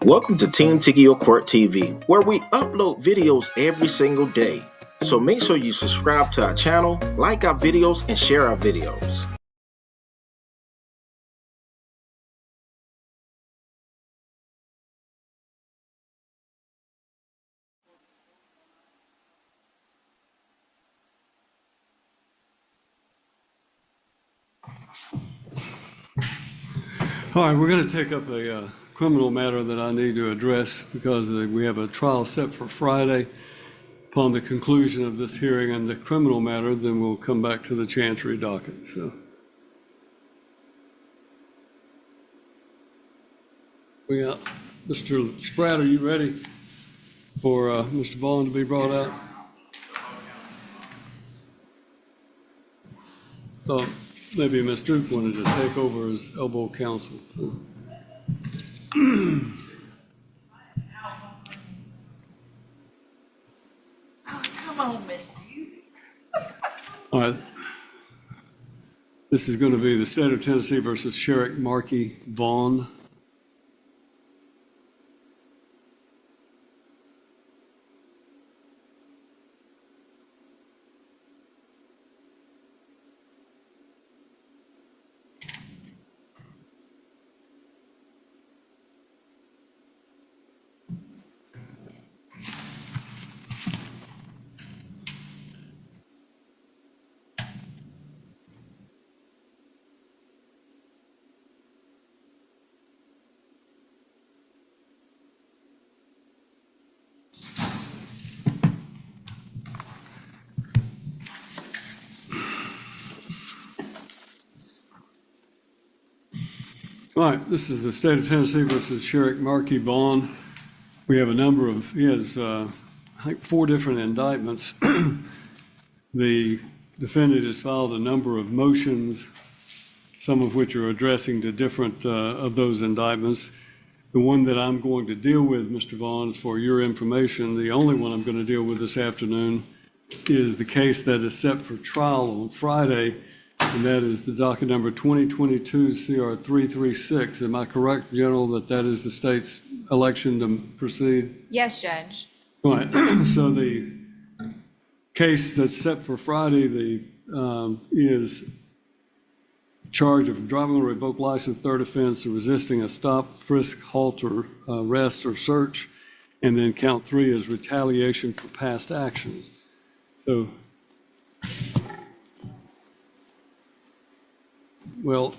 Welcome to Team Tiggio Court TV, where we upload videos every single day. So make sure you subscribe to our channel, like our videos, and share our videos. All right, we're going to take up a criminal matter that I need to address because we have a trial set for Friday. Upon the conclusion of this hearing on the criminal matter, then we'll come back to the Chancery docket. So, we got Mr. Spratt, are you ready for Mr. Vaughn to be brought out? So maybe Ms. Duke wanted to take over as elbow counsel. So. Come on, Miss Duke. All right. This is going to be the State of Tennessee versus Sherrick Markey Vaughn. All right, this is the State of Tennessee versus Sherrick Markey Vaughn. We have a number of, he has, I think, 4 different indictments. The defendant has filed a number of motions, some of which are addressing to different of those indictments. The one that I'm going to deal with, Mr. Vaughn, for your information, the only one I'm going to deal with this afternoon is the case that is set for trial on Friday, and that is the docket number 2022 CR 336. Am I correct, General, that that is the state's election to proceed? Yes, Judge. All right. So the case that's set for Friday is charge of driving on a revoked license, third offense, of resisting a stop, frisk, halt, or arrest or search, and then count 3 is retaliation for past actions. So, well,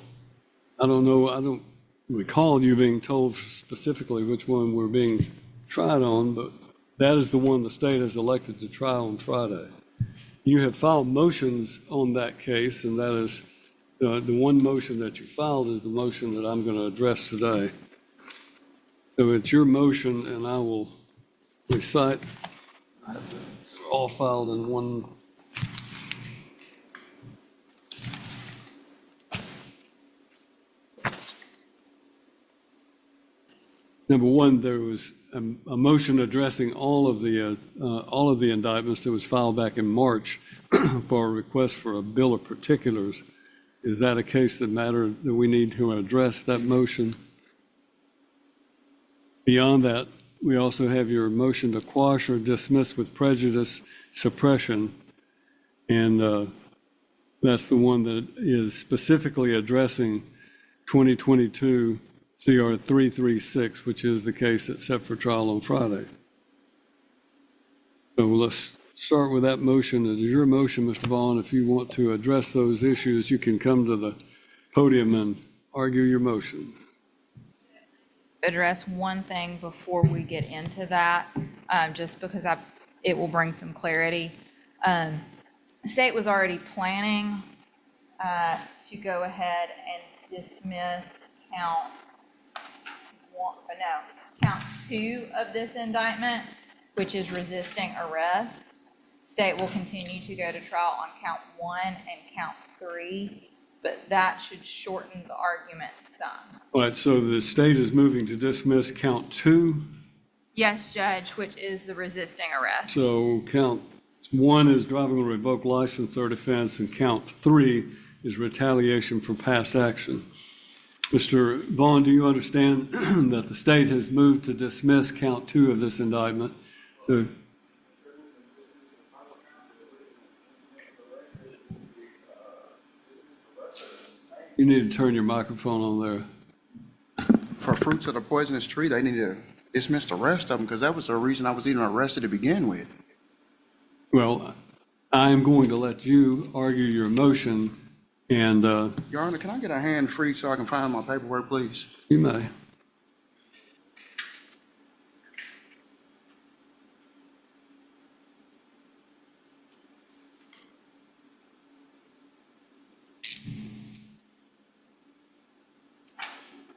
I don't know, I don't recall you being told specifically which one we're being tried on, but that is the one the state has elected to try on Friday. You have filed motions on that case, and that is the one motion that you filed is the motion that I'm going to address today. So it's your motion, and I will recite. They're all filed in one. Number one, there was a motion addressing all of the indictments that was filed back in March for a request for a bill of particulars. Is that a case that we need to address that motion? Beyond that, we also have your motion to quash or dismiss with prejudice suppression, and that's the one that is specifically addressing 2022 CR 336, which is the case that's set for trial on Friday. So let's start with that motion. It is your motion, Mr. Vaughn. If you want to address those issues, you can come to the podium and argue your motion. Address one thing before we get into that, just because it will bring some clarity. The state was already planning to go ahead and dismiss count 2 of this indictment, which is resisting arrest. State will continue to go to trial on count 1 and count 3, but that should shorten the argument some. All right, so the state is moving to dismiss count 2. Yes, Judge, which is the resisting arrest. So count 1 is driving on a revoked license, third offense, and count 3 is retaliation for past action. Mr. Vaughn, do you understand that the state has moved to dismiss count 2 of this indictment? So you need to turn your microphone on there. For fruits of the poisonous tree, they need to dismiss the rest of them because that was the reason I was even arrested to begin with. Well, I am going to let you argue your motion, and Your Honor, can I get a hand free so I can find my paperwork, please? you may.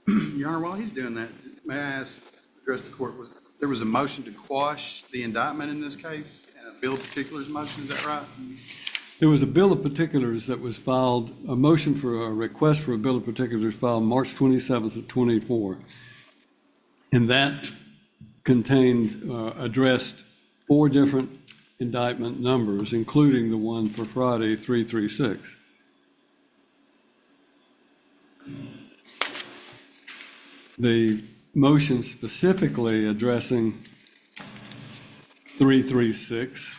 Your Honor, while he's doing that, may I ask, address the court, there was a motion to quash the indictment in this case, and a bill of particulars motion, is that right? There was a bill of particulars that was filed, a motion for a request for a bill of particulars filed March 27th of 24. And that contained, addressed 4 different indictment numbers, including the one for Friday, 336. The motion specifically addressing 336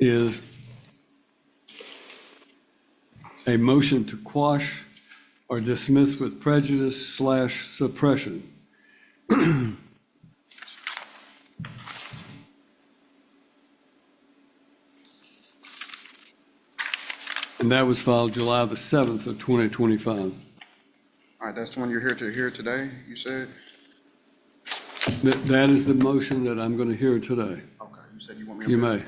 is a motion to quash or dismiss with prejudice / suppression. And that was filed July the 7th of 2025. All right, that's the one you're here to hear today, you said? That is the motion that I'm going to hear today. Okay, you said you want me to. You may.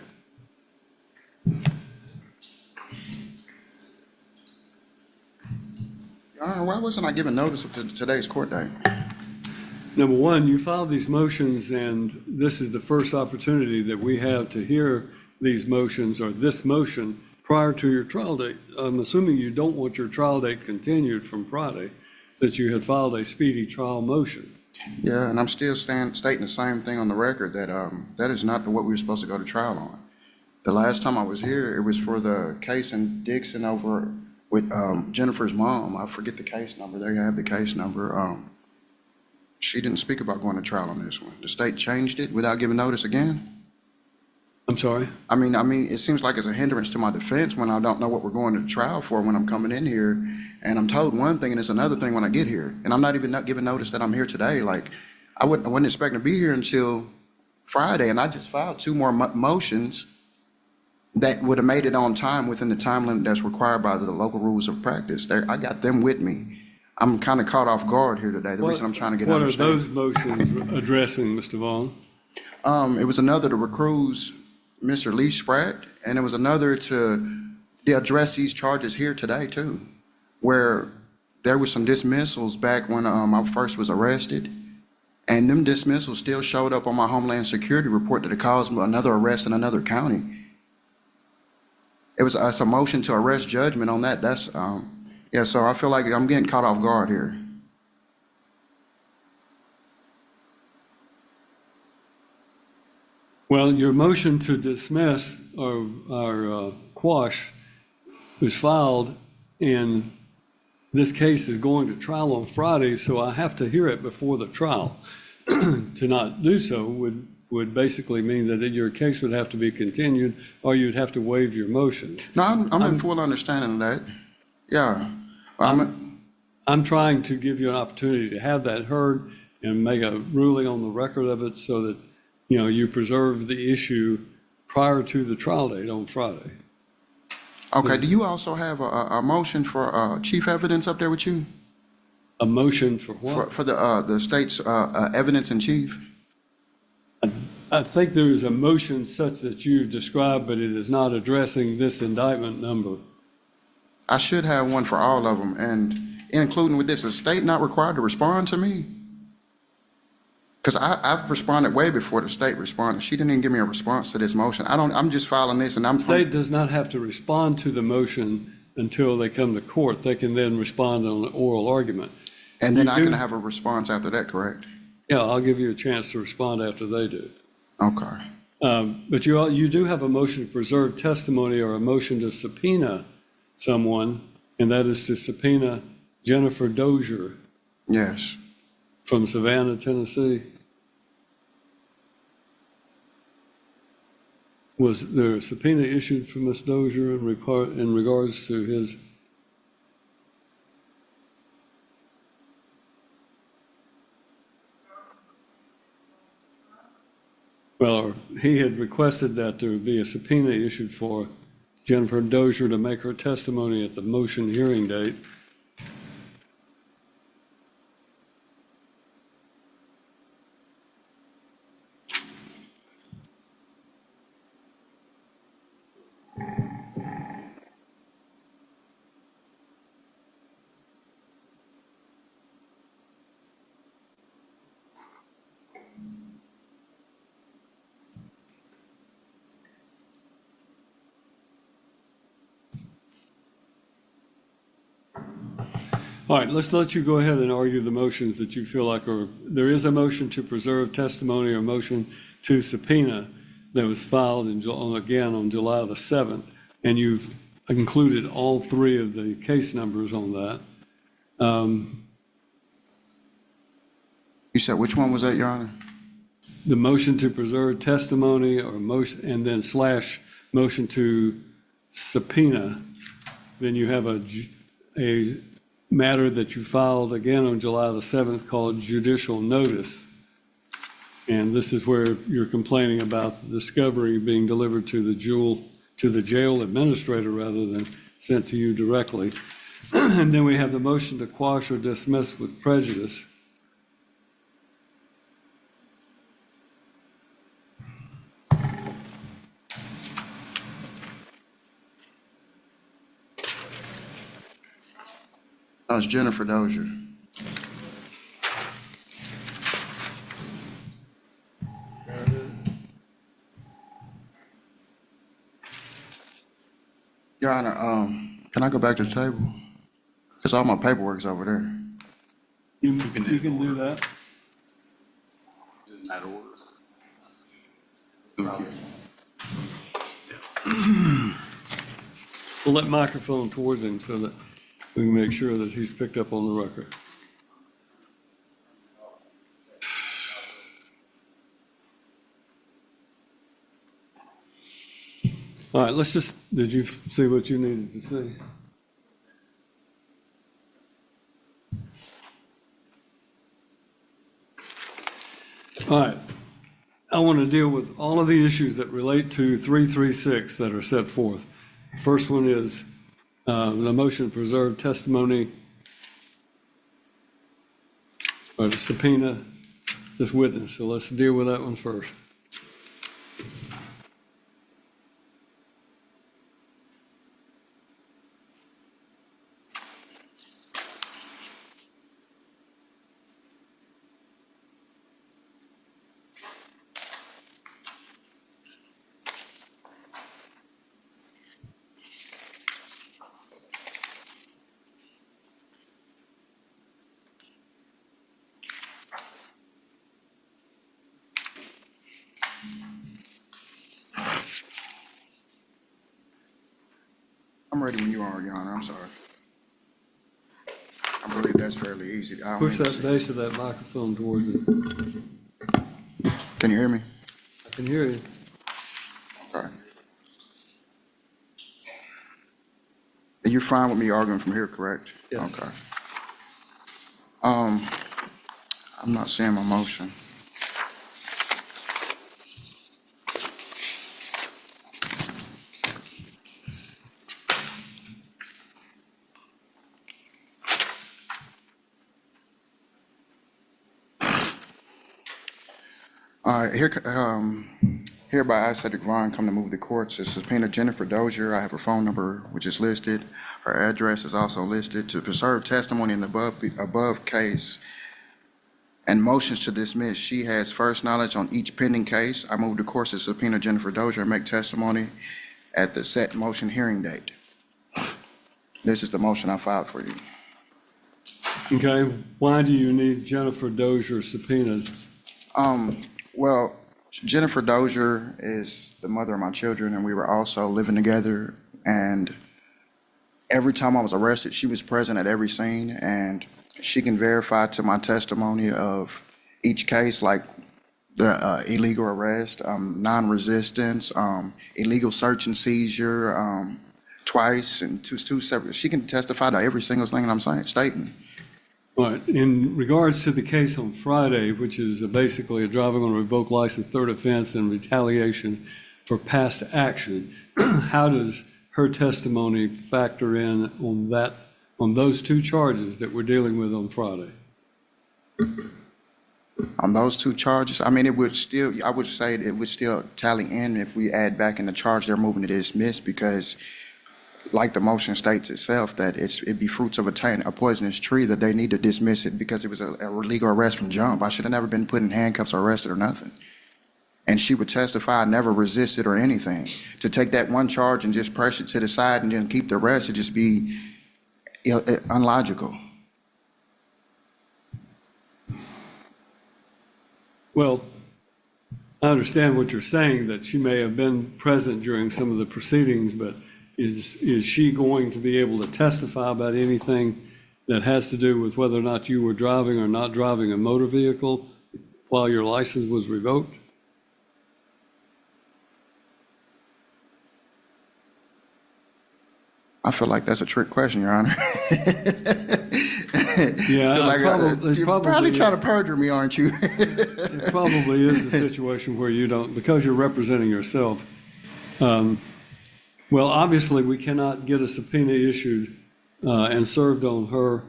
Your Honor, why wasn't I given notice of today's court date? Number one, you filed these motions, and this is the first opportunity that we have to hear these motions or this motion prior to your trial date. I'm assuming you don't want your trial date continued from Friday, since you had filed a speedy trial motion. Yeah, and I'm still stating the same thing on the record, that that is not what we were supposed to go to trial on. The last time I was here, it was for the case in Dickson over with Jennifer's mom. I forget the case number. There you have the case number. She didn't speak about going to trial on this one. The state changed it without giving notice again. I'm sorry? I mean, it seems like it's a hindrance to my defense when I don't know what we're going to trial for when I'm coming in here, and I'm told one thing and it's another thing when I get here, and I'm not even giving notice that I'm here today. Like, I wasn't expecting to be here until Friday, and I just filed 2 more motions that would have made it on time within the time limit that's required by the local rules of practice. I got them with me. I'm kind of caught off guard here today. The reason I'm trying to get What are understanding. those motions addressing, Mr. Vaughn? It was another to recruit Mr. Lee Spratt, and it was another to address these charges here today too, where there was some dismissals back when I first was arrested, and them dismissals still showed up on my Homeland Security report that it caused another arrest in another county. It was a motion to arrest judgment on that. That's yeah. So I feel like I'm getting caught off guard here. Well, your motion to dismiss or quash was filed, and this case is going to trial on Friday, so I have to hear it before the trial. To not do so would basically mean that your case would have to be continued, or you'd have to waive your motion. No, I'm in full understanding of that. Yeah. I'm trying to give you an opportunity to have that heard and make a ruling on the record of it so that, you know, you preserve the issue prior to the trial date on Friday. Okay, do you also have a motion for chief evidence up there with you? A motion for what? For the state's evidence in chief? I think there is a motion such that you described, but it is not addressing this indictment number. I should have one for all of them, and including with this, is the state not required to respond to me? Because I've responded way before the state responded. She didn't even give me a response to this motion. I'm just filing this, and The state does not have to respond to the motion until they come to court. They can then respond on the oral argument. And then I can have a response after that, correct? Yeah, I'll give you a chance to respond after they do. Okay. But you do have a motion to preserve testimony or a motion to subpoena someone, and that is to subpoena Jennifer Dozier Yes. from Savannah, Tennessee. Was there a subpoena issued for Ms. Dozier in regards to his? Well, he had requested that there be a subpoena issued for Jennifer Dozier to make her testimony at the motion hearing date. All right, let's let you go ahead and argue the motions that you feel like are, there is a motion to preserve testimony or motion to subpoena that was filed again on July the 7th, and you've included all three of the case numbers on that. You said which one was that, Your Honor? The motion to preserve testimony or motion, and then slash motion to subpoena, then you have a matter that you filed again on July the 7th called judicial notice. And this is where you're complaining about the discovery being delivered to the jail administrator rather than sent to you directly. And then we have the motion to quash or dismiss with prejudice. That was Jennifer Dozier. Your Honor, can I go back to the table? Because all my paperwork's over there. You can do that. Is it in that order? We'll let microphone towards him so that we can make sure that he's picked up on the record. All right, did you see what you needed to see? All right, I want to deal with all of the issues that relate to 336 that are set forth. First one is the motion to preserve testimony or to subpoena this witness. So let's deal with that one first. I'm ready when you are, Your Honor. I'm sorry. I believe that's fairly easy. I don't Push need to that see- base of that microphone towards it. Can you hear me? I can hear you. Okay. You're fine with me arguing from here, correct? Yes. Okay. I'm not seeing my motion. All right, hereby I, Cedric Vaughn, come to move the courts to subpoena Jennifer Dozier. I have her phone number, which is listed. Her address is also listed to preserve testimony in the above case and motions to dismiss. She has first knowledge on each pending case. I move the courts to subpoena Jennifer Dozier and make testimony at the set motion hearing date. This is the motion I filed for you. Okay, why do you need Jennifer Dozier subpoenaed? Well, Jennifer Dozier is the mother of my children, and we were also living together. And every time I was arrested, she was present at every scene, and she can verify to my testimony of each case, like the illegal arrest, non-resistance, illegal search and seizure, twice and two separate. She can testify to every single thing that I'm stating. All right, in regards to the case on Friday, which is basically a driving on a revoked license, third offense, and retaliation for past action, how does her testimony factor in on those two charges that we're dealing with on Friday? On those two charges, I mean, I would say it would still tally in if we add back in the charge they're moving to dismiss, because like the motion states itself, that it'd be fruits of a poisonous tree, that they need to dismiss it because it was a illegal arrest from jump. I should have never been put in handcuffs or arrested or nothing. And she would testify, I never resisted or anything. To take that one charge and just press it to the side and then keep the rest, it'd just be unlogical. Well, I understand what you're saying, that she may have been present during some of the proceedings, but is she going to be able to testify about anything that has to do with whether or not you were driving or not driving a motor vehicle while your license was revoked? I feel like that's a trick question, Your Honor. Yeah, you're probably trying to perjure me, aren't you? It probably is a situation where you don't, because you're representing yourself. Well, obviously, we cannot get a subpoena issued and served on her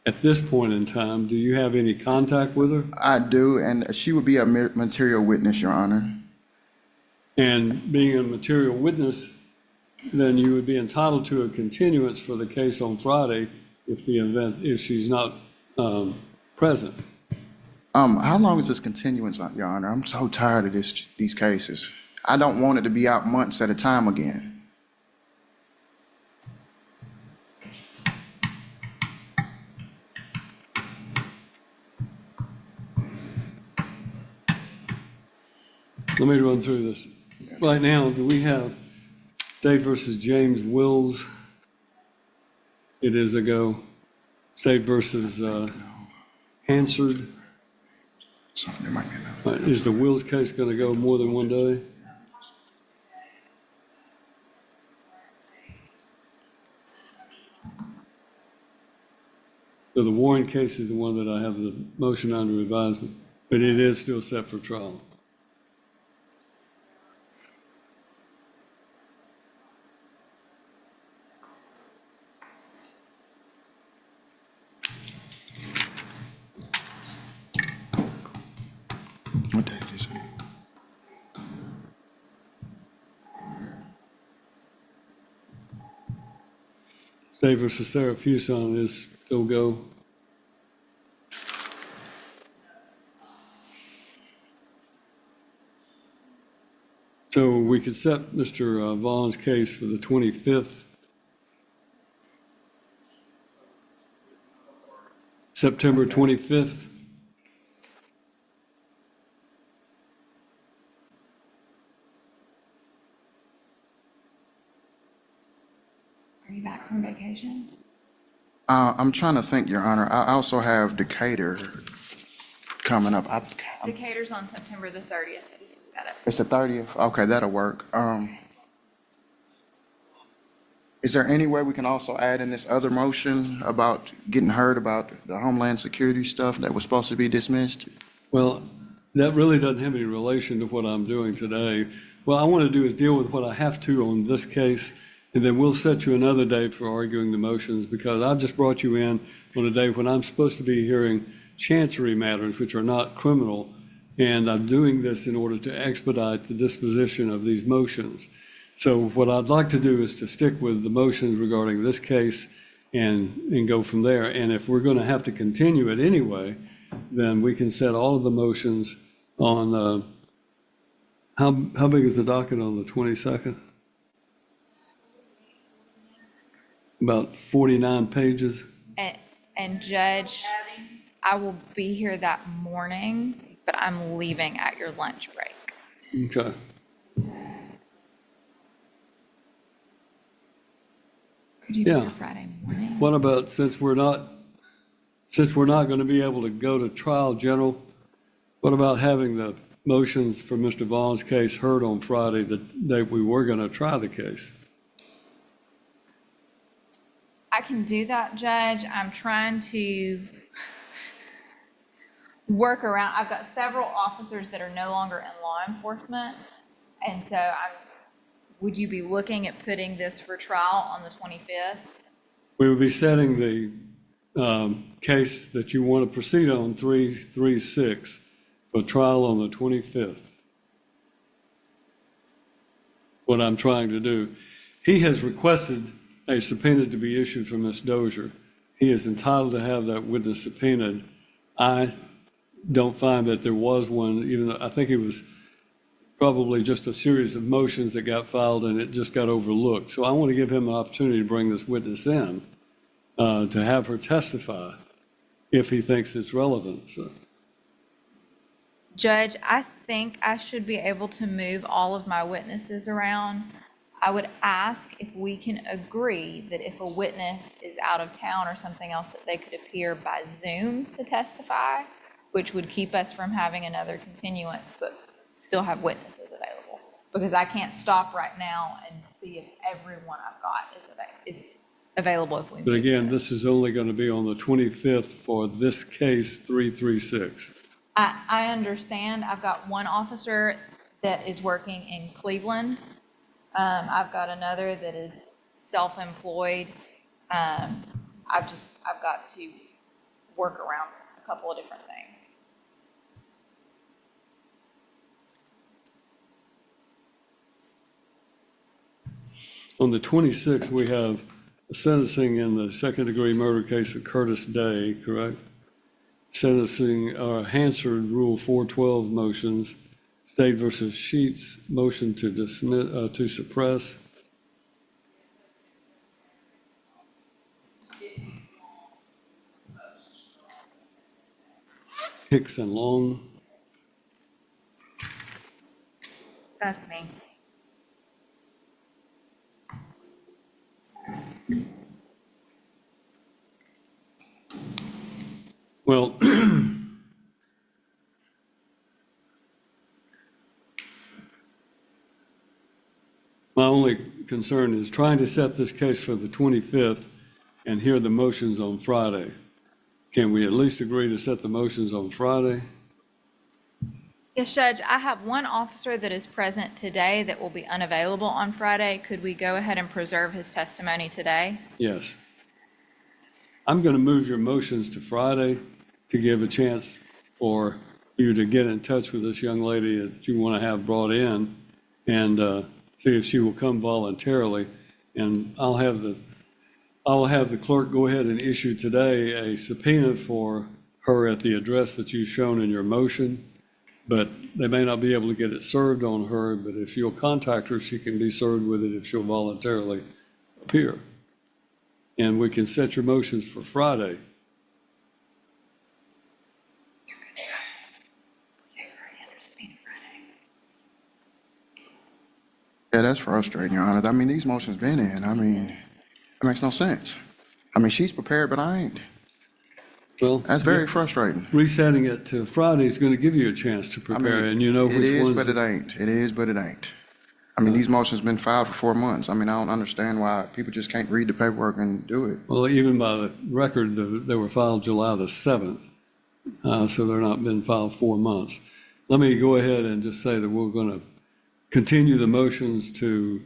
at this point in time. Do you have any contact with her? I do, and she would be a material witness, Your Honor. And being a material witness, then you would be entitled to a continuance for the case on Friday if she's not present. How long is this continuance, Your Honor? I'm so tired of these cases. I don't want it to be out months at a time again. Let me run through this. Right now, do we have State versus James Wills? It is a go. State versus Hansard. So there might be another. Is the Wills case going to go more than one day? So the Warren case is the one that I have the motion under advisement, but it is still set for trial. What day did you say? State versus Sarah Fuson is still go. So we could set Mr. Vaughn's case for the 25th. September 25th. Are you back from vacation? I'm trying to think, Your Honor. I also have Decatur coming up. Decatur's on September the 30th. I just got it. It's the 30th? Okay, that'll work. Is there any way we can also add in this other motion about getting heard about the Homeland Security stuff that was supposed to be dismissed? Well, that really doesn't have any relation to what I'm doing today. What I want to do is deal with what I have to on this case, and then we'll set you another day for arguing the motions, because I just brought you in on a day when I'm supposed to be hearing chancery matters, which are not criminal, and I'm doing this in order to expedite the disposition of these motions. So what I'd like to do is to stick with the motions regarding this case and go from there. And if we're going to have to continue it anyway, then we can set all of the motions on, how big is the docket on the 22nd? About 49 pages. And Judge, I will be here that morning, but I'm leaving at your lunch break. Okay. Could you do Yeah. it Friday morning? What about, since we're not going to be able to go to trial, General, what about having the motions for Mr. Vaughn's case heard on Friday, the day we were going to try the case? I can do that, Judge. I'm trying to work around. I've got several officers that are no longer in law enforcement. And so would you be looking at putting this for trial on the 25th? We would be setting the case that you want to proceed on, 336, for trial on the 25th. What I'm trying to do. He has requested a subpoena to be issued from Ms. Dozier. He is entitled to have that witness subpoenaed. I don't find that there was one, even though I think it was probably just a series of motions that got filed and it just got overlooked. So I want to give him an opportunity to bring this witness in, to have her testify if he thinks it's relevant. So. Judge, I think I should be able to move all of my witnesses around. I would ask if we can agree that if a witness is out of town or something else, that they could appear by Zoom to testify, which would keep us from having another continuance, but still have witnesses available. Because I can't stop right now and see if everyone I've got is available if we But again, this is only going to be on the 25th for this case 336. I understand. I've got one officer that is working in Cleveland. I've got another that is self-employed. I've got to work around a couple of different things. On the 26th, we have a sentencing in the second-degree murder case of Curtis Day, correct? Sentencing, Hansard Rule 412 motions, State versus Sheets motion to dismiss, to suppress. Hicks and Long. That's me. Well, my only concern is trying to set this case for the 25th and hear the motions on Friday. Can we at least agree to set the motions on Friday? Yes, Judge, I have one officer that is present today that will be unavailable on Friday. Could we go ahead and preserve his testimony today? Yes. I'm going to move your motions to Friday to give a chance for you to get in touch with this young lady that you want to have brought in and see if she will come voluntarily. And I'll have the clerk go ahead and issue today a subpoena for her at the address that you've shown in your motion. But they may not be able to get it served on her, but if you'll contact her, she can be served with it if she'll voluntarily appear. And we can set your motions for Friday. Yeah, that's frustrating, Your Honor. I mean, these motions been in. I mean, it makes no sense. I mean, she's prepared, but I ain't. Well, That's very frustrating. resetting it to Friday is going to give you a chance to I prepare, mean, and you know which it is, ones. but it ain't. It is, but it ain't. I mean, these motions been filed for 4 months. I mean, I don't understand why people just can't read the paperwork and do it. Well, even by the record, they were filed July the 7th, so they're not been filed 4 months. Let me go ahead and just say that we're going to continue the motions to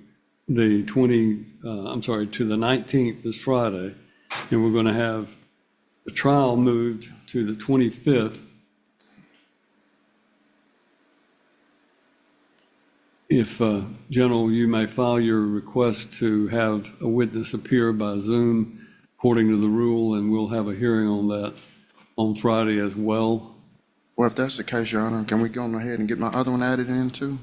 the to the 19th this Friday, and we're going to have the trial moved to the 25th. If, General, you may file your request to have a witness appear by Zoom according to the rule, and we'll have a hearing on that on Friday as well. Well, if that's the case, Your Honor, can we go on ahead and get my other one added in too?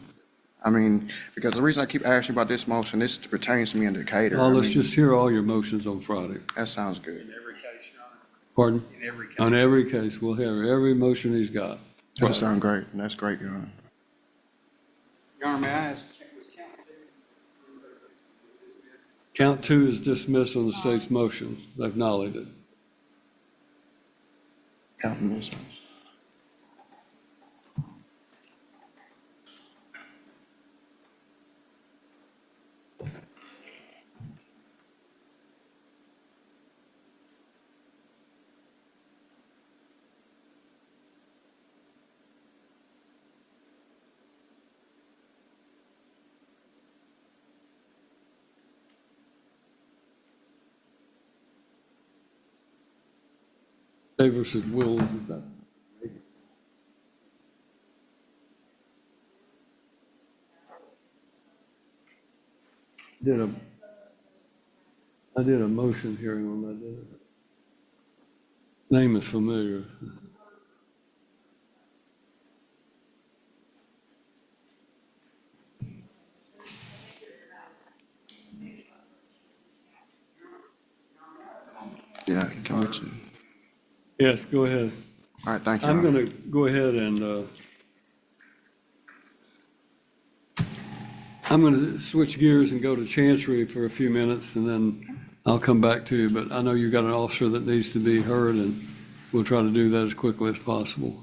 I mean, because the reason I keep asking about this motion, this pertains to me in Decatur. Oh, I let's mean, just hear all your motions on Friday. That sounds good. In every case, Your Honor. Pardon? In every case. On every case, we'll hear every motion he's got. That sounds great. That's great, Your Honor. Your Honor, may I ask, was count two? Count 2 is dismissed on the state's motion. They've nollied it. Counting this one. Day versus Wills, is that? I did a motion hearing on that, didn't I? Name is familiar. Yeah, count two. Yes, go ahead. All right, thank you. I'm Your Honor. going to go ahead and I'm going to switch gears and go to Chancery for a few minutes, and then I'll come back to you. But I know you've got an officer that needs to be heard, and we'll try to do that as quickly as possible.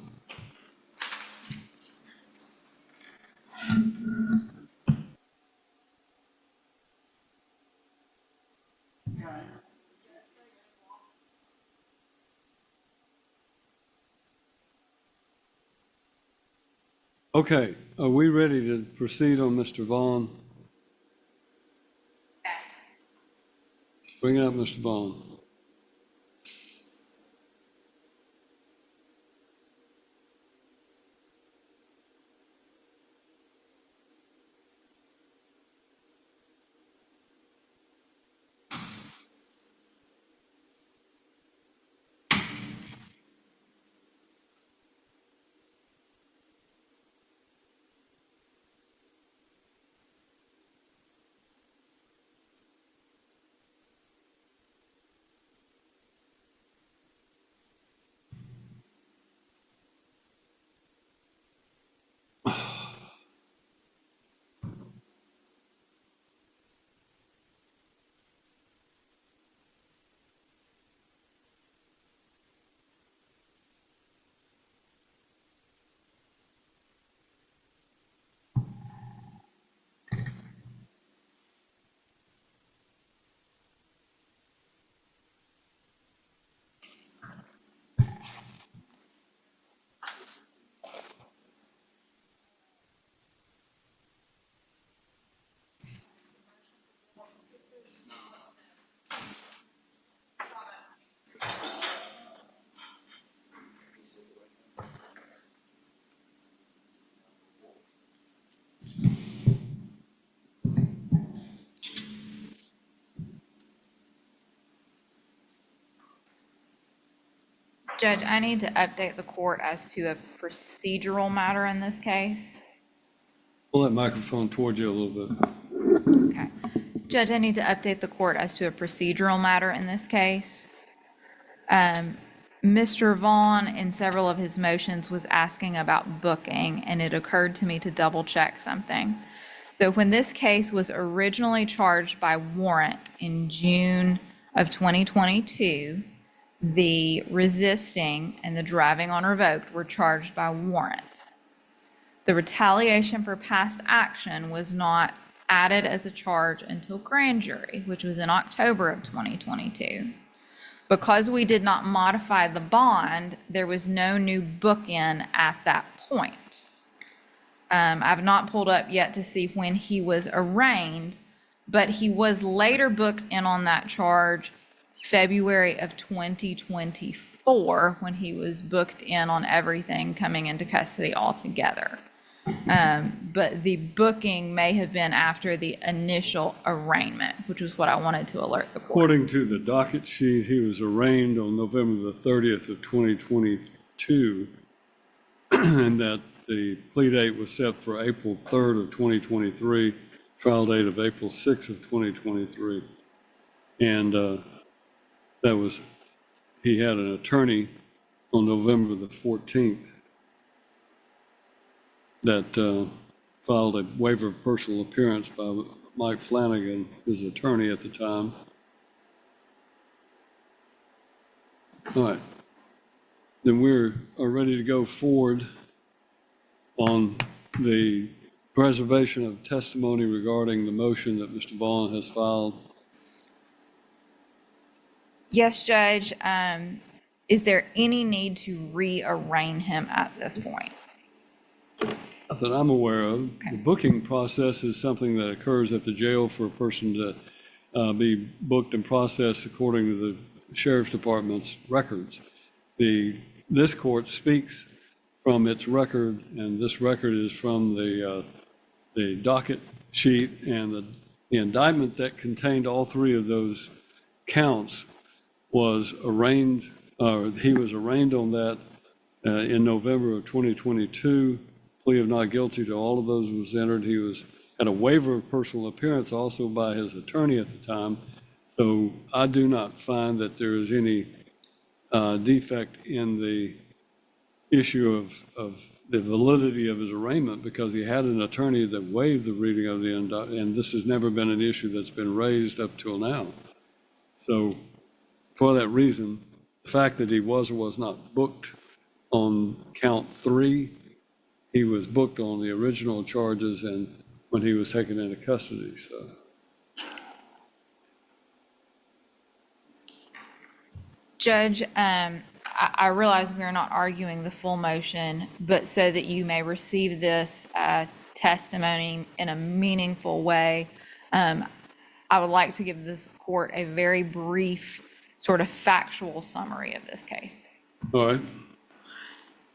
Okay, are we ready to proceed on Mr. Vaughn? Bring it up, Mr. Vaughn. Judge, I need to update the court as to a procedural matter in this case. Pull that microphone toward you a little bit. Okay. Judge, I need to update the court as to a procedural matter in this case. Mr. Vaughn, in several of his motions, was asking about booking, and it occurred to me to double check something. So when this case was originally charged by warrant in June of 2022, the resisting and the driving on revoked were charged by warrant. The retaliation for past action was not added as a charge until grand jury, which was in October of 2022. Because we did not modify the bond, there was no new book-in at that point. I've not pulled up yet to see when he was arraigned, but he was later booked in on that charge February of 2024, when he was booked in on everything coming into custody altogether. But the booking may have been after the initial arraignment, which was what I wanted to alert the court. According to the docket sheet, he was arraigned on November the 30th of 2022, and that the plea date was set for April 3rd of 2023, trial date of April 6th of 2023. And he had an attorney on November the 14th that filed a waiver of personal appearance by Mike Flanagan, his attorney at the time. All right. Then we're ready to go forward on the preservation of testimony regarding the motion that Mr. Vaughn has filed. Yes, Judge. Is there any need to rearraign him at this point? Not that I'm aware of. The booking process is something that occurs at the jail for a person to be booked and processed according to the Sheriff's Department's records. This court speaks from its record, and this record is from the docket sheet, and the indictment that contained all three of those counts was arraigned, he was arraigned on that in November of 2022. Plea of not guilty to all of those was entered. He had a waiver of personal appearance also by his attorney at the time. So I do not find that there is any defect in the issue of the validity of his arraignment, because he had an attorney that waived the reading of the indictment, and this has never been an issue that's been raised up till now. So for that reason, the fact that he was or was not booked on count 3, he was booked on the original charges and when he was taken into custody. So. Judge, I realize we are not arguing the full motion, but so that you may receive this testimony in a meaningful way, I would like to give this court a very brief sort of factual summary of this case. All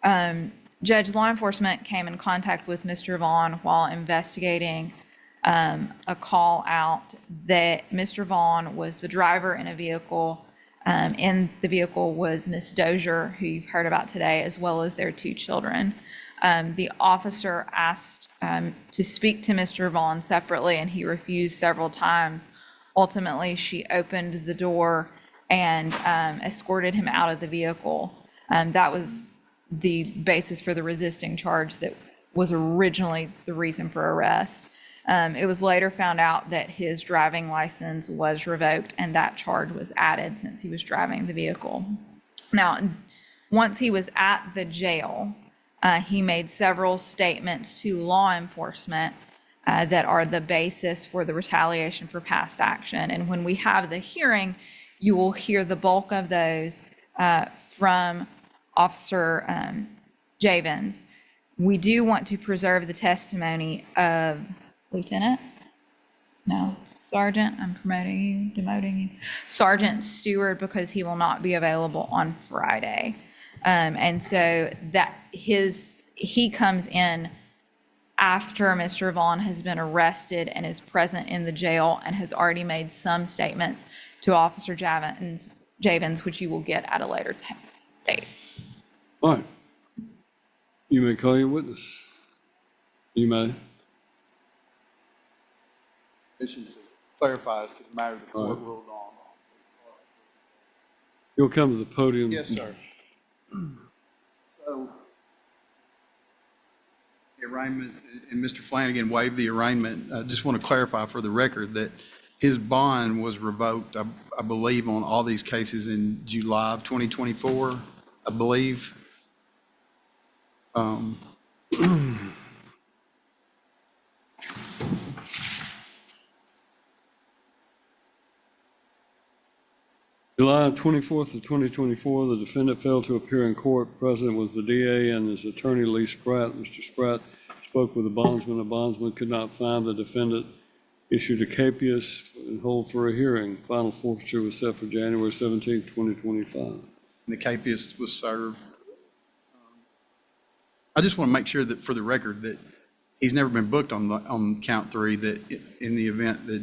right. Judge, law enforcement came in contact with Mr. Vaughn while investigating a call out that Mr. Vaughn was the driver in a vehicle. In the vehicle was Ms. Dozier, who you've heard about today, as well as their 2 children. The officer asked to speak to Mr. Vaughn separately, and he refused several times. Ultimately, she opened the door and escorted him out of the vehicle. That was the basis for the resisting charge that was originally the reason for arrest. It was later found out that his driving license was revoked and that charge was added since he was driving the vehicle. Now, once he was at the jail, he made several statements to law enforcement that are the basis for the retaliation for past action. And when we have the hearing, you will hear the bulk of those from Officer Javins. We do want to preserve the testimony of Lieutenant? No, Sergeant, I'm demoting you. Sergeant Stewart, because he will not be available on Friday. And so that he comes in after Mr. Vaughn has been arrested and is present in the jail and has already made some statements to Officer Javins, which you will get at a later date. All right. You may call your witness. You may. Clarifies to the matter the court ruled on. You'll come to the podium. Yes, sir. So the arraignment, and Mr. Flanagan waived the arraignment. I just want to clarify for the record that his bond was revoked, I believe, on all these cases in July of 2024, I believe. July 24th of 2024, the defendant failed to appear in court. Present was the DA and his attorney, Lee Spratt. Mr. Spratt spoke with the bondsman. The bondsman could not find the defendant, issued a capias and hold for a hearing. Final forfeiture was set for January 17th, 2025. And the capias was served. I just want to make sure that, for the record, that he's never been booked on count 3, that in the event that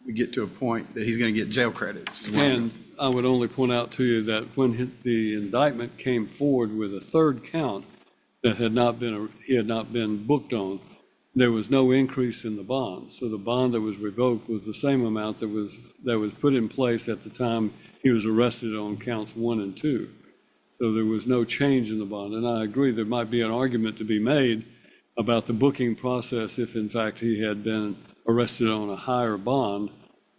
we get to a point that he's going to get jail credits. And I would only point out to you that when the indictment came forward with a third count that he had not been booked on, there was no increase in the bond. So the bond that was revoked was the same amount that was put in place at the time he was arrested on counts 1 and 2. So there was no change in the bond. And I agree there might be an argument to be made about the booking process if in fact he had been arrested on a higher bond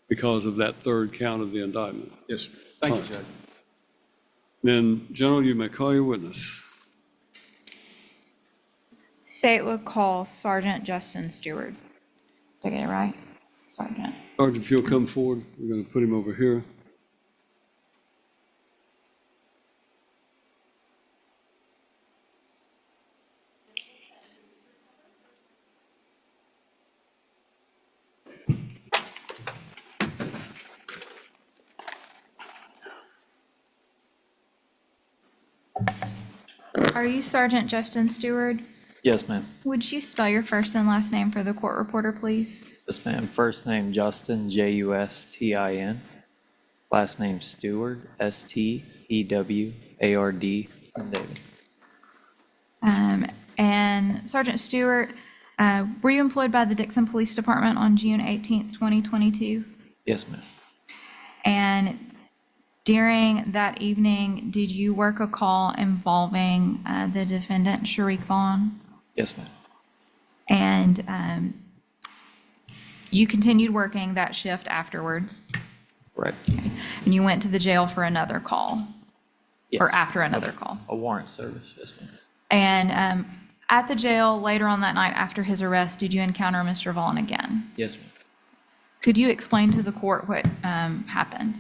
because of that third count of the indictment. Yes, sir. Thank you, All right. Judge. Then, General, you may call your witness. State would call Sergeant Justin Stewart. Did I get it right? Sergeant. Sergeant, if you'll come forward, we're going to put him over here. Are you Sergeant Justin Stewart? Yes, ma'am. Would you spell your first and last name for the court reporter, please? Yes, ma'am. First name Justin, Justin. Last name Stewart, Steward, and David. And Sergeant Stewart, were you employed by the Dickson Police Department on June 18th, 2022? Yes, ma'am. And during that evening, did you work a call involving the defendant, Sharik Vaughn? Yes, ma'am. And you continued working that shift afterwards? Right. And you went to the jail for another call? Yes. Or after another call? A warrant service. Yes, ma'am. And at the jail later on that night after his arrest, did you encounter Mr. Vaughn again? Yes, ma'am. Could you explain to the court what happened?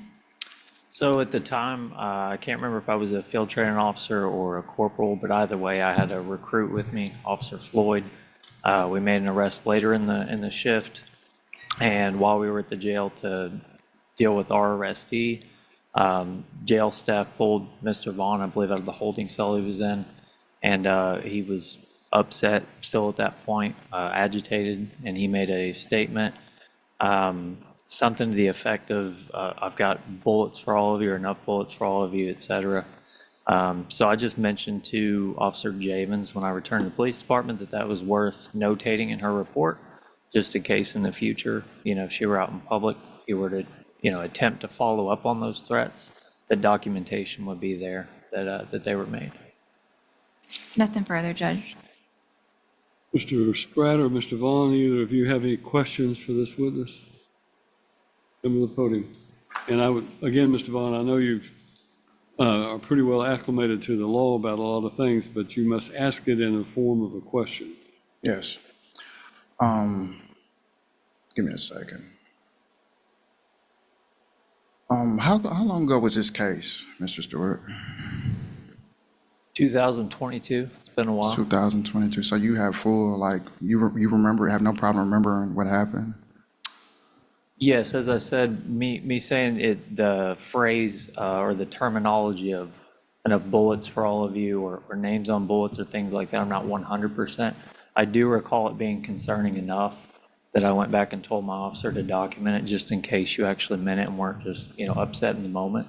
So at the time, I can't remember if I was a field training officer or a corporal, but either way, I had a recruit with me, Officer Floyd. We made an arrest later in the shift, and while we were at the jail to deal with our arrestee, jail staff pulled Mr. Vaughn, I believe, out of the holding cell he was in, and he was upset still at that point, agitated, and he made a statement. Something to the effect of, I've got bullets for all of you, or enough bullets for all of you, et cetera. So I just mentioned to Officer Javins when I returned to the police department that was worth notating in her report, just in case in the future, if she were out in public, he were to, attempt to follow up on those threats, the documentation would be there that they were made. Nothing further, Judge. Mr. Spratt or Mr. Vaughn, either of you have any questions for this witness? Come to the podium. And I would, again, Mr. Vaughn, I know you are pretty well acclimated to the law about a lot of things, but you must ask it in the form of a question. Yes. Give me a second. How long ago was this case, Mr. Stewart? 2022, it's been a while. 2022. So you have full, you remember, have no problem remembering what happened? Yes, as I said, me saying it, the phrase or the terminology of enough bullets for all of you, or names on bullets or things like that, I'm not 100%. I do recall it being concerning enough that I went back and told my officer to document it just in case you actually meant it and weren't just, upset in the moment,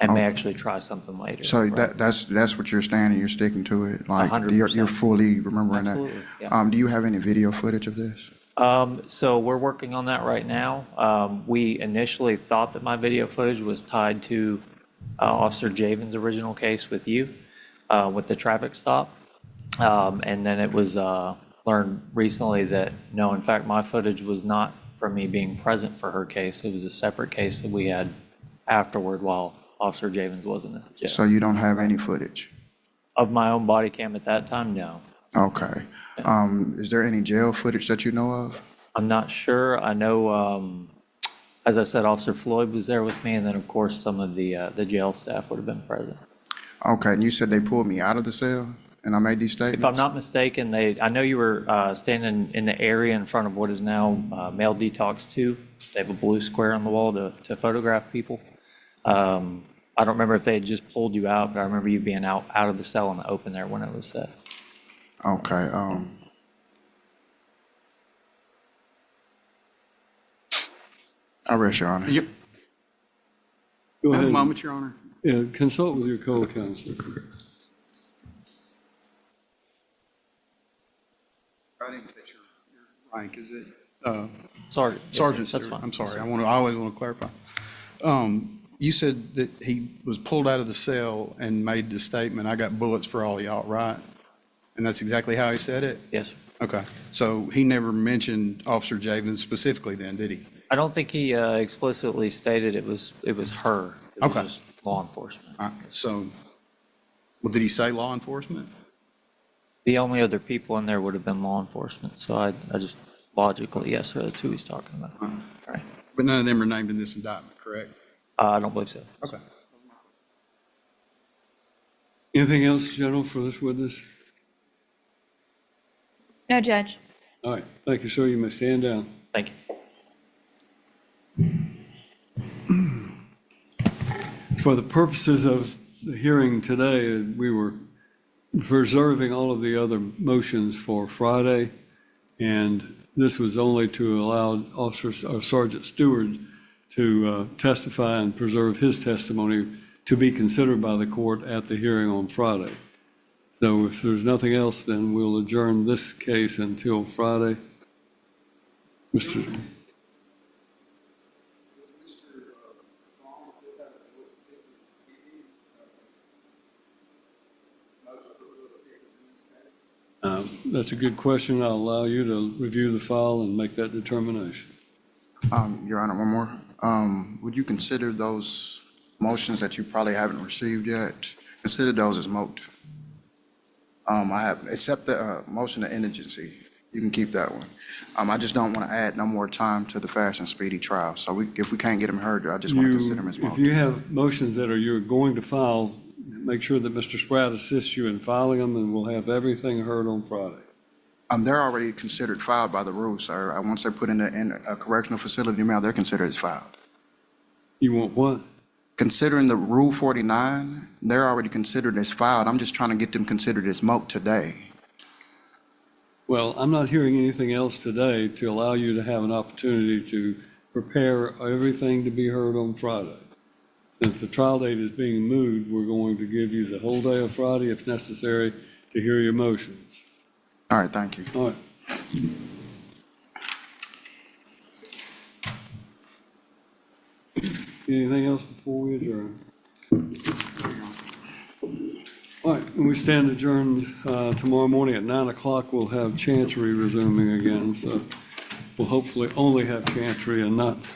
and may actually try something later. So right? that's what you're standing, you're sticking to it? Like 100%. you're fully remembering Absolutely, that? yeah. Do you have any video footage of this? So we're working on that right now. We initially thought that my video footage was tied to Officer Javin's original case with you, with the traffic stop. And then it was learned recently that, no, in fact, my footage was not from me being present for her case. It was a separate case that we had afterward while Officer Javins wasn't at the jail. So you don't have any footage? Of my own body cam at that time, no. Okay. Is there any jail footage that you know of? I'm not sure. I know, as I said, Officer Floyd was there with me, and then, of course, some of the jail staff would have been present. Okay, and you said they pulled me out of the cell, and I made these statements? If I'm not mistaken, I know you were standing in the area in front of what is now Male Detox 2. They have a blue square on the wall to photograph people. I don't remember if they had just pulled you out, but I remember you being out of the cell in the open there when it was set. Okay, I rest, Your Honor. Yep. Go Have a ahead. moment, Your Honor. Yeah, consult with your co-counsel. I didn't catch your rank. Is it Sergeant. Yes, Sergeant sir. That's Stewart? fine. I'm sorry. I always want to clarify. You said that he was pulled out of the cell and made the statement, "I got bullets for all y'all," right? And that's exactly how he said it? Yes. Okay, so he never mentioned Officer Javen specifically then, did he? I don't think he explicitly stated it was her. It was Okay. just law enforcement. All right, so, well, did he say law enforcement? The only other people in there would have been law enforcement, so I just logically, yes, sir, that's who he's talking about. All right. But none of them are named in this indictment, correct? I don't believe so. Okay. Anything else, General, for this witness? No, Judge. All right, thank you, sir. You may stand down. Thank you. For the purposes of the hearing today, we were preserving all of the other motions for Friday, and this was only to allow Officer or Sergeant Stewart to testify and preserve his testimony to be considered by the court at the hearing on Friday. So if there's nothing else, then we'll adjourn this case until Friday. Mr. That's a good question. I'll allow you to review the file and make that determination. Your Honor, one more. Would you consider those motions that you probably haven't received yet, consider those as moot? I have, except the motion of indigency. You can keep that one. I just don't want to add no more time to the fast and speedy trial. So if we can't get them heard, I just want to consider them as moot. If you have motions that you're going to file, make sure that Mr. Spratt assists you in filing them, and we'll have everything heard on Friday. They're already considered filed by the rules, sir. Once they're put in a correctional facility now, they're considered as filed. You want what? Considering the Rule 49, they're already considered as filed. I'm just trying to get them considered as moot today. Well, I'm not hearing anything else today to allow you to have an opportunity to prepare everything to be heard on Friday. Since the trial date is being moved, we're going to give you the whole day of Friday if necessary to hear your motions. All right, thank you. All right. Anything else before we adjourn? All right, and we stand adjourned tomorrow morning at 9 o'clock. We'll have Chancery resuming again, so we'll hopefully only have Chancery and not